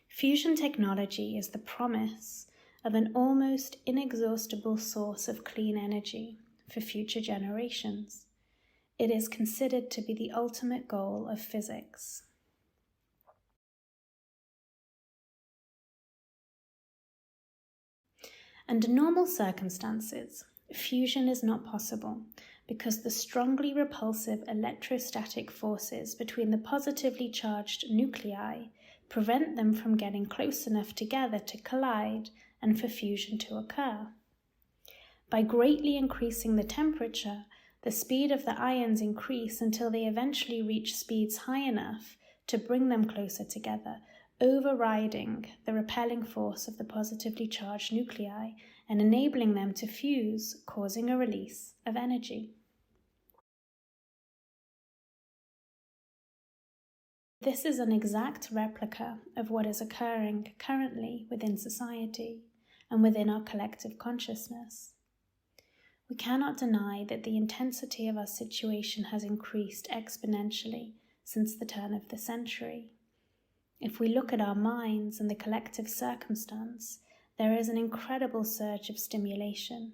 Fusion technology is the promise of an almost inexhaustible source of clean energy for future generations. It is considered to be the ultimate goal of physics. Under normal circumstances, fusion is not possible because the strongly repulsive electrostatic forces between the positively charged nuclei prevent them from getting close enough together to collide and for fusion to occur. By greatly increasing the temperature, the speed of the ions increase until they eventually reach speeds high enough to bring them closer together, overriding the repelling force of the positively charged nuclei and enabling them to fuse, causing a release of energy. This is an exact replica of what is occurring currently within society and within our collective consciousness. We cannot deny that the intensity of our situation has increased exponentially since the turn of the century. If we look at our minds and the collective circumstance, there is an incredible surge of stimulation.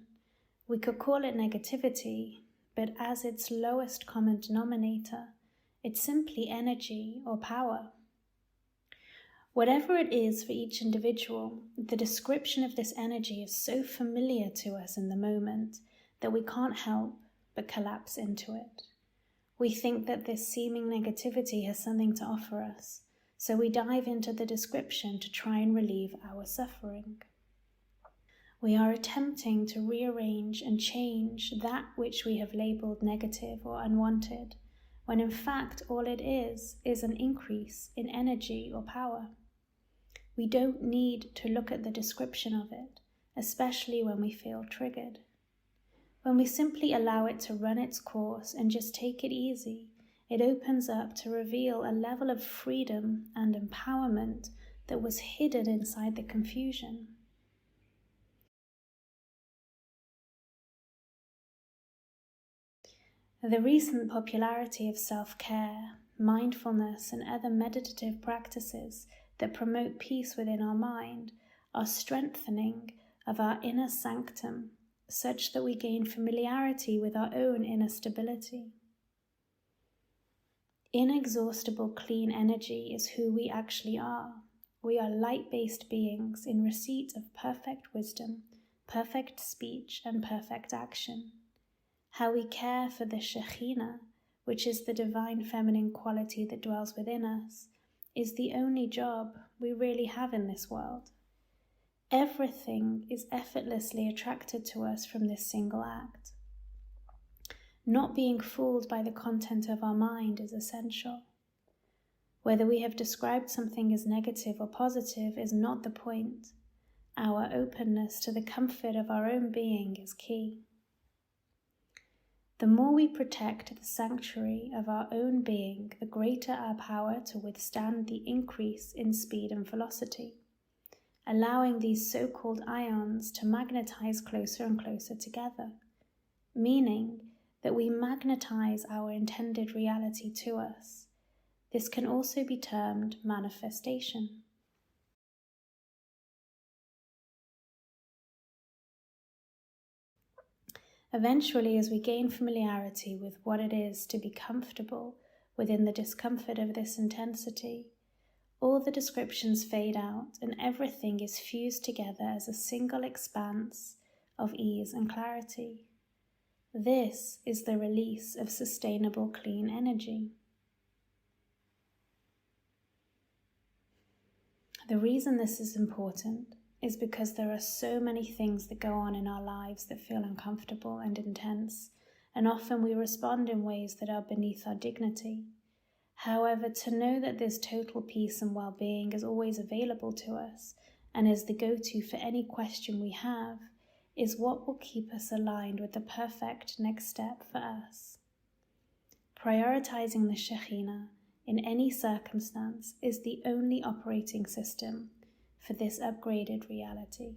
We could call it negativity, but as its lowest common denominator, it's simply energy or power. Whatever it is for each individual, the description of this energy is so familiar to us in the moment that we can't help but collapse into it. We think that this seeming negativity has something to offer us, so we dive into the description to try and relieve our suffering. We are attempting to rearrange and change that which we have labeled negative or unwanted, when in fact all it is an increase in energy or power. We don't need to look at the description of it, especially when we feel triggered. When we simply allow it to run its course and just take it easy, it opens up to reveal a level of freedom and empowerment that was hidden inside the confusion. The recent popularity of self-care, mindfulness, and other meditative practices that promote peace within our mind are strengthening of our inner sanctum, such that we gain familiarity with our own inner stability. Inexhaustible clean energy is who we actually are. We are light-based beings in receipt of perfect wisdom, perfect speech, and perfect action. How we care for the Shekhinah, which is the divine feminine quality that dwells within us, is the only job we really have in this world. Everything is effortlessly attracted to us from this single act. Not being fooled by the content of our mind is essential. Whether we have described something as negative or positive is not the point. Our openness to the comfort of our own being is key. The more we protect the sanctuary of our own being, the greater our power to withstand the increase in speed and velocity, allowing these so-called ions to magnetize closer and closer together, meaning that we magnetize our intended reality to us. This can also be termed manifestation. Eventually, as we gain familiarity with what it is to be comfortable within the discomfort of this intensity, all the descriptions fade out and everything is fused together as a single expanse of ease and clarity. This is the release of sustainable clean energy. The reason this is important is because there are so many things that go on in our lives that feel uncomfortable and intense, and often we respond in ways that are beneath our dignity. However, to know that this total peace and well-being is always available to us and is the go-to for any question we have is what will keep us aligned with the perfect next step for us. Prioritizing the Shekhinah in any circumstance is the only operating system for this upgraded reality.